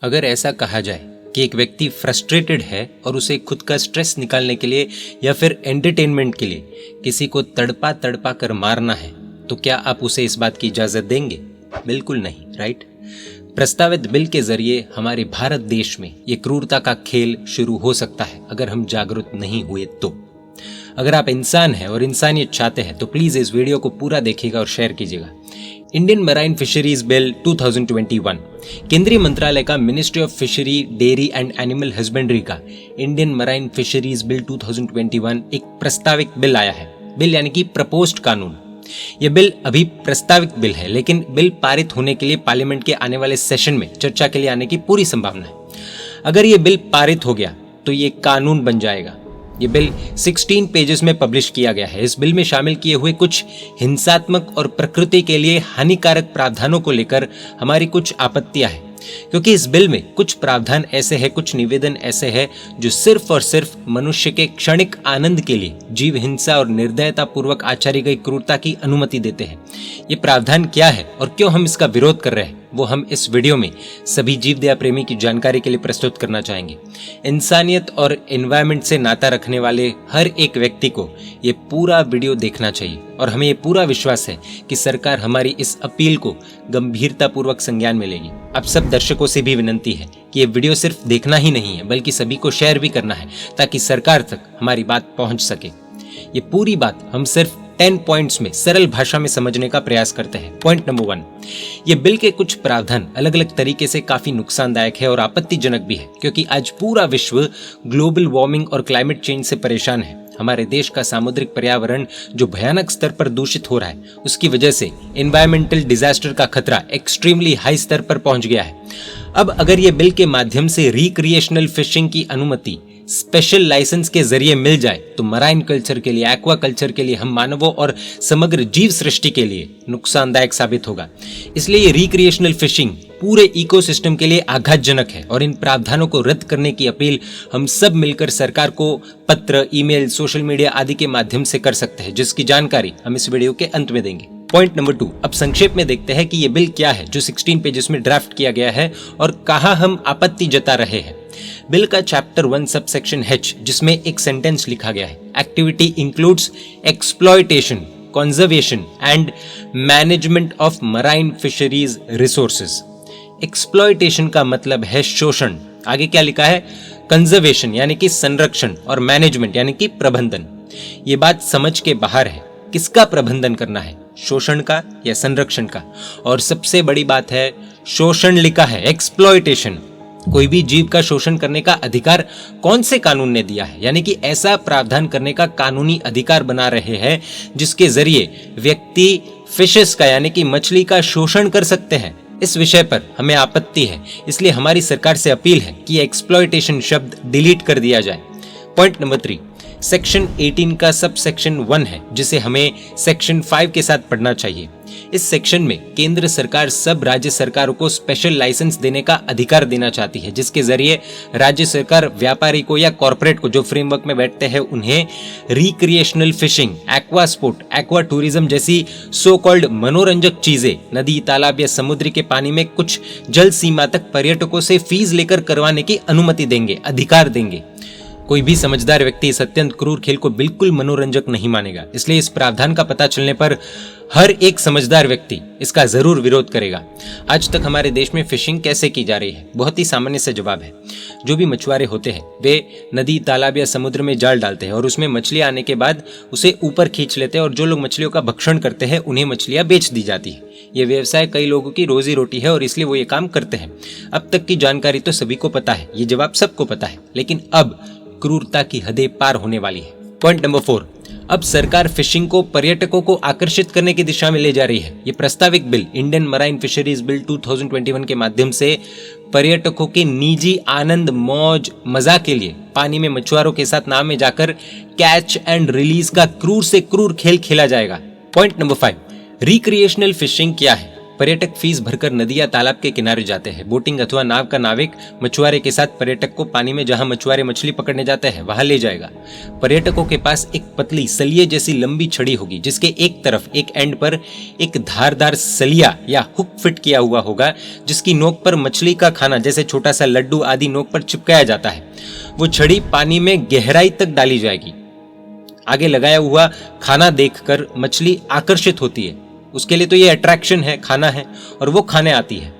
अगर ऐसा कहा जाए कि एक व्यक्ति फ्रस्ट्रेटेड है और उसे खुद का स्ट्रेस निकालने के लिए या फिर एंटरटेनमेंट के लिए किसी को तड़पा तड़पा कर मारना है, तो क्या आप उसे इस बात की इजाजत देंगे? बिल्कुल नहीं, राइट? प्रस्तावित बिल के जरिए हमारे भारत देश में ये क्रूरता का खेल शुरू हो सकता है अगर हम जागरूक नहीं हुए तो। अगर आप इंसान हैं और इंसानियत चाहते हैं तो प्लीज इस वीडियो को पूरा देखिएगा और शेयर कीजिएगा। इंडियन मराइन फिशरीज बिल 2021 केंद्रीय मंत्रालय का ministry of fishery, dairy and animal husbandry का इंडियन मराइन फिशरीज बिल 2021 एक प्रस्तावित बिल आया है। बिल यानी कि प्रपोज्ड कानून। यह बिल अभी प्रस्तावित बिल है, लेकिन बिल पारित होने के लिए पार्लियामेंट के आने वाले सेशन में चर्चा के लिए आने की पूरी संभावना है। अगर यह बिल पारित हो गया तो ये कानून बन जाएगा। ये बिल 16 पेजेस में पब्लिश किया गया है। इस बिल में शामिल किए हुए कुछ हिंसात्मक और प्रकृति के लिए हानिकारक प्रावधानों को लेकर हमारी कुछ आपत्तियां हैं, क्योंकि इस बिल में कुछ प्रावधान ऐसे हैं, कुछ निवेदन ऐसे हैं जो सिर्फ और सिर्फ मनुष्य के क्षणिक आनंद के लिए जीव हिंसा और निर्दयता पूर्वक आचरी गई क्रूरता की अनुमति देते हैं। ये प्रावधान क्या है और क्यों हम इसका विरोध कर रहे हैं, वो हम इस वीडियो में सभी जीव दया प्रेमी की जानकारी के लिए प्रस्तुत करना चाहेंगे। इंसानियत और एनवायरनमेंट से नाता रखने वाले हर एक व्यक्ति को ये पूरा वीडियो देखना चाहिए और हमें ये पूरा विश्वास है कि सरकार हमारी इस अपील को गंभीरतापूर्वक संज्ञान में लेगी। आप सब दर्शकों से भी विनंती है कि ये वीडियो सिर्फ देखना ही नहीं है, बल्कि सभी को शेयर भी करना है ताकि सरकार तक हमारी बात पहुंच सके। ये पूरी बात हम सिर्फ 10 पॉइंट्स में सरल भाषा में समझने का प्रयास करते हैं। पॉइंट नंबर 1, ये बिल के कुछ प्रावधान अलग अलग तरीके से काफी नुकसानदायक है और आपत्तिजनक भी है, क्योंकि आज पूरा विश्व ग्लोबल वार्मिंग और क्लाइमेट चेंज से परेशान है। हमारे देश का सामुद्रिक पर्यावरण जो भयानक स्तर पर दूषित हो रहा है, उसकी वजह से एनवायरमेंटल डिजास्टर का खतरा एक्सट्रीमली हाई स्तर पर पहुंच गया है। अब अगर ये बिल के माध्यम से रिक्रिएशनल फिशिंग की अनुमति स्पेशल लाइसेंस के जरिए मिल जाए तो मराइन कल्चर के लिए, एक्वा कल्चर के लिए, हम मानवों और समग्र जीव सृष्टि के लिए नुकसानदायक साबित होगा। इसलिए ये रिक्रिएशनल फिशिंग पूरे इकोसिस्टम के लिए आघातजनक है और इन प्रावधानों को रद्द करने की अपील हम सब मिलकर सरकार को पत्र, ईमेल, सोशल मीडिया आदि के माध्यम से कर सकते हैं, जिसकी जानकारी हम इस वीडियो के अंत में देंगे। पॉइंट नंबर 2, अब संक्षेप में देखते हैं कि ये बिल क्या है जो 16 पेजेस में ड्राफ्ट किया गया है और कहां हम आपत्ति जता रहे हैं। बिल का चैप्टर 1 सबसेक्शन H, जिसमें एक सेंटेंस लिखा गया है, activity includes exploitation, conservation and management of marine fisheries resources. Exploitation का मतलब है शोषण। आगे क्या लिखा है? कंजर्वेशन यानी कि संरक्षण और मैनेजमेंट यानी कि प्रबंधन। ये बात समझ के बाहर है, किसका प्रबंधन करना है, शोषण का या संरक्षण का? और सबसे बड़ी बात है, शोषण लिखा है, एक्सप्लॉयटेशन। कोई भी जीव का शोषण करने का अधिकार कौन से कानून ने दिया है? यानी कि ऐसा प्रावधान करने का कानूनी अधिकार बना रहे हैं जिसके जरिए व्यक्ति फिशेस का यानी कि मछली का शोषण कर सकते हैं। इस विषय पर हमें आपत्ति है, इसलिए हमारी सरकार से अपील है कि एक्सप्लॉयटेशन शब्द डिलीट कर दिया जाए। पॉइंट नंबर 3, सेक्शन 18 का सब सेक्शन 1 है, जिसे हमें सेक्शन 5 के साथ पढ़ना चाहिए। इस सेक्शन में केंद्र सरकार सब राज्य सरकारों को स्पेशल लाइसेंस देने का अधिकार देना चाहती है, जिसके जरिए राज्य सरकार व्यापारी को या कॉर्पोरेट को जो फ्रेमवर्क में बैठते हैं उन्हें recreational fishing, aqua sport, aqua tourism जैसी सो कॉल्ड मनोरंजक चीजें नदी, तालाब या समुद्र के पानी में कुछ जल सीमा तक पर्यटकों से फीस लेकर करवाने की अनुमति देंगे, अधिकार देंगे। कोई भी समझदार व्यक्ति इस अत्यंत क्रूर खेल को बिल्कुल मनोरंजक नहीं मानेगा, इसलिए इस प्रावधान का पता चलने पर हर एक समझदार व्यक्ति इसका जरूर विरोध करेगा। आज तक हमारे देश में फिशिंग कैसे की जा रही है? बहुत ही सामान्य से जवाब है। जो भी मछुआरे होते हैं वे नदी, तालाब या समुद्र में जाल डालते हैं और उसमें मछलियां आने के बाद उसे ऊपर खींच लेते हैं और जो लोग मछलियों का भक्षण करते हैं उन्हें मछलियां बेच दी जाती है। ये व्यवसाय कई लोगों की रोजी रोटी है और इसलिए वो ये काम करते हैं। अब तक की जानकारी तो सभी को पता है, ये जवाब सबको पता है, लेकिन अब क्रूरता की हदें पार होने वाली है। पॉइंट नंबर 4, अब सरकार फिशिंग को पर्यटकों को आकर्षित करने की दिशा में ले जा रही है। ये प्रस्तावित bill Indian marine fisheries bill 2021 के माध्यम से पर्यटकों के निजी आनंद, मौज, मजा के लिए पानी में मछुआरों के साथ नाव में जाकर कैच एंड रिलीज का क्रूर से क्रूर खेल खेला जाएगा। पॉइंट नंबर 5, रिक्रिएशनल फिशिंग क्या है? पर्यटक फीस भरकर नदी या तालाब के किनारे जाते हैं। बोटिंग अथवा नाव का नाविक मछुआरे के साथ पर्यटक को पानी में जहां मछुआरे मछली पकड़ने जाते हैं वहां ले जाएगा। पर्यटकों के पास एक पतली सलिए जैसी लंबी छड़ी होगी जिसके एक तरफ एक एंड पर एक धारदार सलिया या हुक फिट किया हुआ होगा, जिसकी नोक पर मछली का खाना जैसे छोटा सा लड्डू आदि नोक पर चिपकाया जाता है। वो छड़ी पानी में गहराई तक डाली जाएगी। आगे लगाया हुआ खाना देखकर मछली आकर्षित होती है, उसके लिए तो ये अट्रैक्शन है, खाना है, और वो खाने आती है।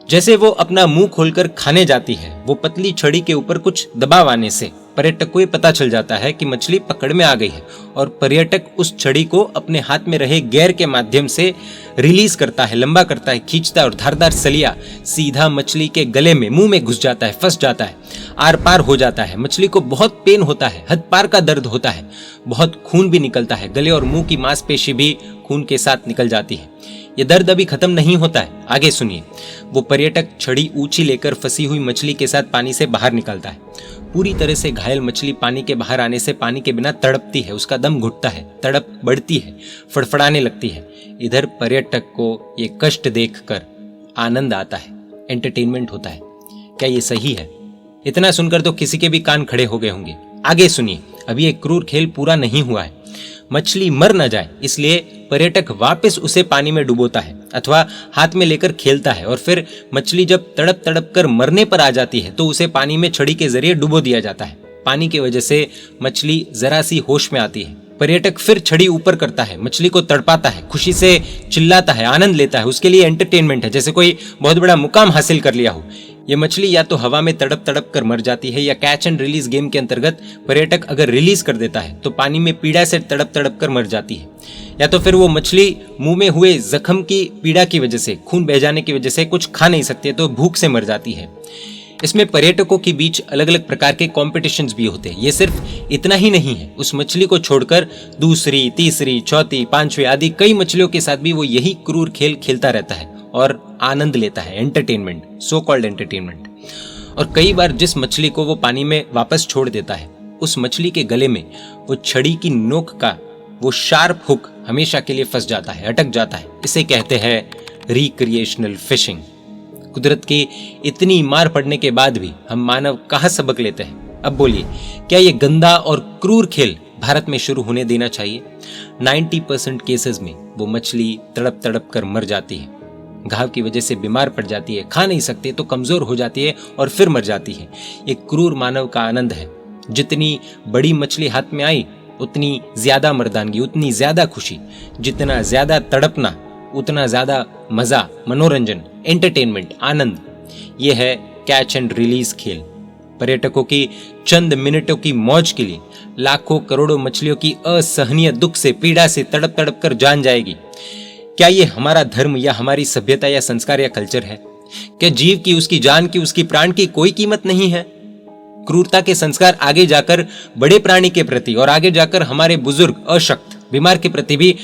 जैसे वो अपना मुंह खोलकर खाने जाती है, वो पतली छड़ी के ऊपर कुछ दबाव आने से पर्यटक को ये पता चल जाता है कि मछली पकड़ में आ गई है, और पर्यटक उस छड़ी को अपने हाथ में रहे गैर के माध्यम से रिलीज करता है, लंबा करता है, खींचता है, और धारदार सलिया सीधा मछली के गले में, मुंह में घुस जाता है, फंस जाता है, आर पार हो जाता है। मछली को बहुत पेन होता है, हद पार का दर्द होता है, बहुत खून भी निकलता है, गले और मुंह की मांसपेशी भी खून के साथ निकल जाती है। ये दर्द अभी खत्म नहीं होता है, आगे सुनिए। वो पर्यटक छड़ी ऊंची लेकर फंसी हुई मछली के साथ पानी से बाहर निकलता है। पूरी तरह से घायल मछली पानी के बाहर आने से पानी के बिना तड़पती है, उसका दम घुटता है, तड़प बढ़ती है, फड़फड़ाने लगती है। इधर पर्यटक को ये कष्ट देखकर आनंद आता है, एंटरटेनमेंट होता है। क्या ये सही है? इतना सुनकर तो किसी के भी कान खड़े हो गए होंगे। आगे सुनिए, अभी एक क्रूर खेल पूरा नहीं हुआ है। मछली मर न जाए इसलिए पर्यटक वापस उसे पानी में डुबोता है अथवा हाथ में लेकर खेलता है, और फिर मछली जब तड़प तड़प कर मरने पर आ जाती है तो उसे पानी में छड़ी के जरिए डुबो दिया जाता है। पानी की वजह से मछली जरा सी होश में आती है। पर्यटक फिर छड़ी ऊपर करता है, मछली को तड़पाता है, खुशी से चिल्लाता है, आनंद लेता है। उसके लिए एंटरटेनमेंट है, जैसे कोई बहुत बड़ा मुकाम हासिल कर लिया हो। ये मछली या तो हवा में तड़प तड़प कर मर जाती है, या कैच एंड रिलीज गेम के अंतर्गत पर्यटक अगर रिलीज कर देता है तो पानी में पीड़ा से तड़प तड़प कर मर जाती है, या तो फिर वो मछली मुंह में हुए जख्म की पीड़ा की वजह से, खून बह जाने की वजह से कुछ खा नहीं सकती है तो भूख से मर जाती है। इसमें पर्यटकों के बीच अलग अलग प्रकार के कॉम्पिटिशन्स भी होते हैं। ये सिर्फ इतना ही नहीं है, उस मछली को छोड़कर दूसरी, तीसरी, चौथी, पांचवी आदि कई मछलियों के साथ भी वो यही क्रूर खेल खेलता रहता है और आनंद लेता है, एंटरटेनमेंट, सो कॉल्ड एंटरटेनमेंट। और कई बार जिस मछली को वो पानी में वापस छोड़ देता है, उस मछली के गले में वो छड़ी की नोक का वो शार्प हुक हमेशा के लिए फंस जाता है, अटक जाता है। इसे कहते हैं रिक्रिएशनल फिशिंग। कुदरत की इतनी मार पड़ने के बाद भी हम मानव कहाँ सबक लेते हैं? अब बोलिए, क्या ये गंदा और क्रूर खेल भारत में शुरू होने देना चाहिए? 90% केसेस में वो मछली तड़प तड़प कर मर जाती है, घाव की वजह से बीमार पड़ जाती है, खा नहीं सकती तो कमजोर हो जाती है और फिर मर जाती है। ये क्रूर मानव का आनंद है। जितनी बड़ी मछली हाथ में आई उतनी ज्यादा मर्दानगी, उतनी ज्यादा खुशी, जितना ज्यादा तड़पना उतना ज्यादा मजा, मनोरंजन, एंटरटेनमेंट, आनंद। ये है कैच एंड रिलीज खेल। पर्यटकों की चंद मिनटों की मौज के लिए लाखों करोड़ों मछलियों की असहनीय दुख से, पीड़ा से तड़प तड़प कर जान जाएगी। क्या ये हमारा धर्म या हमारी सभ्यता या संस्कार या कल्चर है? क्या जीव की, उसकी जान की, उसकी प्राण की कोई कीमत नहीं है? क्रूरता के संस्कार आगे जाकर बड़े प्राणी के प्रति और आगे जाकर हमारे बुजुर्ग, अशक्त, बीमार के प्रति भी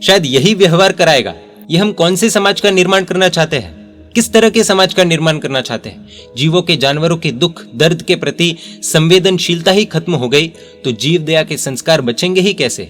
शायद यही व्यवहार कराएगा। ये हम कौन से समाज का निर्माण करना चाहते हैं? किस तरह के समाज का निर्माण करना चाहते हैं? जीवों के, जानवरों के दुख दर्द के प्रति संवेदनशीलता ही खत्म हो गई तो जीव दया के संस्कार बचेंगे ही कैसे?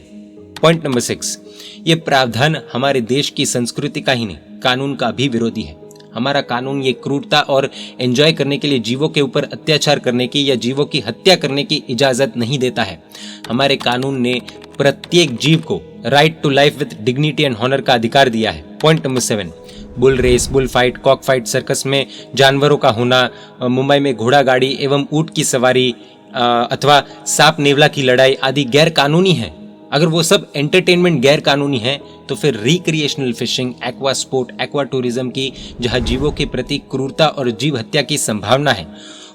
पॉइंट नंबर 6, ये प्रावधान हमारे देश की संस्कृति का ही नहीं, कानून का भी विरोधी है। हमारा कानून ये क्रूरता और एंजॉय करने के लिए जीवों के ऊपर अत्याचार करने की या जीवों की हत्या करने की इजाजत नहीं देता है। हमारे कानून ने प्रत्येक जीव को right to life with dignity and honour का अधिकार दिया है। Point number 7, bull race, bull fight, cock fight, circus में जानवरों का होना, मुंबई में घोड़ा गाड़ी एवं ऊंट की सवारी अथवा सांप नेवला की लड़ाई आदि गैर कानूनी है। अगर वो सब एंटरटेनमेंट गैर कानूनी है तो फिर recreational fishing, aqua sport, aqua tourism की जहां जीवों के प्रति क्रूरता और जीव हत्या की संभावना है,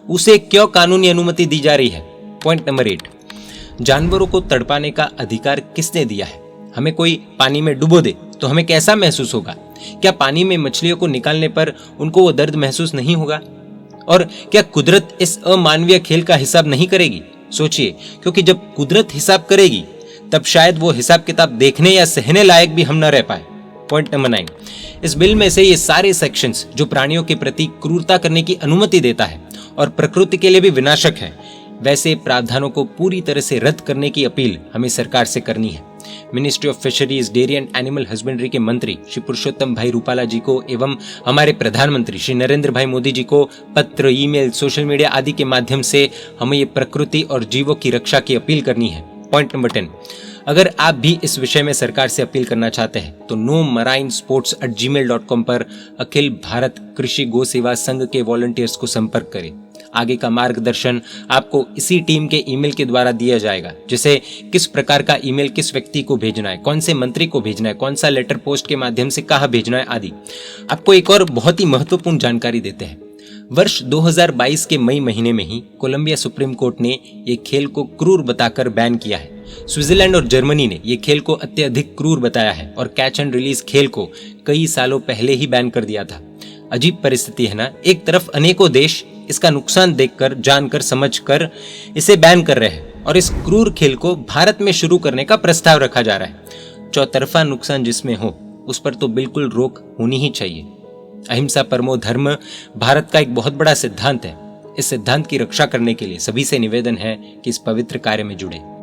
उसे क्यों कानूनी अनुमति दी जा रही है? पॉइंट नंबर 8, जानवरों को तड़पाने का अधिकार किसने दिया है? हमें कोई पानी में डुबो दे तो हमें कैसा महसूस होगा? क्या पानी में मछलियों को निकालने पर उनको वो दर्द महसूस नहीं होगा? और क्या कुदरत इस अमानवीय खेल का हिसाब नहीं करेगी? सोचिए, क्योंकि जब कुदरत हिसाब करेगी तब शायद वो हिसाब किताब देखने या सहने लायक भी हम न रह पाए। पॉइंट नंबर 9, इस बिल में से ये सारे सेक्शंस जो प्राणियों के प्रति क्रूरता करने की अनुमति देता है और प्रकृति के लिए भी विनाशक है, वैसे प्रावधानों को पूरी तरह से रद्द करने की अपील हमें सरकार से करनी है। Ministry of fisheries, dairy and animal husbandry के मंत्री श्री पुरुषोत्तम भाई रूपाला जी को एवं हमारे प्रधानमंत्री श्री नरेंद्र भाई मोदी जी को पत्र, ईमेल, सोशल मीडिया आदि के माध्यम से हमें ये प्रकृति और जीवों की रक्षा की अपील करनी है। पॉइंट नंबर 10, अगर आप भी इस विषय में सरकार से अपील करना चाहते हैं तो nomarinesports@gmail.com पर अखिल भारत कृषि गो सेवा संघ के वॉलंटियर्स को संपर्क करें। आगे का मार्गदर्शन आपको इसी टीम के ईमेल के द्वारा दिया जाएगा, जैसे किस प्रकार का ईमेल किस व्यक्ति को भेजना है, कौन से मंत्री को भेजना है, कौन सा लेटर पोस्ट के माध्यम से कहाँ भेजना है आदि। आपको एक और बहुत ही महत्वपूर्ण जानकारी देते हैं। वर्ष 2022 के मई महीने में ही कोलंबिया सुप्रीम कोर्ट ने ये खेल को क्रूर बताकर बैन किया है। स्विट्जरलैंड और जर्मनी ने ये खेल को अत्यधिक क्रूर बताया है और कैच एंड रिलीज खेल को कई सालों पहले ही बैन कर दिया था। अजीब परिस्थिति है ना, एक तरफ अनेकों देश इसका नुकसान देखकर, जानकर, समझकर इसे बैन कर रहे हैं और इस क्रूर खेल को भारत में शुरू करने का प्रस्ताव रखा जा रहा है। चौतरफा नुकसान जिसमें हो उस पर तो बिल्कुल रोक होनी ही चाहिए। अहिंसा परमो धर्म भारत का एक बहुत बड़ा सिद्धांत है। इस सिद्धांत की रक्षा करने के लिए सभी से निवेदन है कि इस पवित्र कार्य में जुड़े।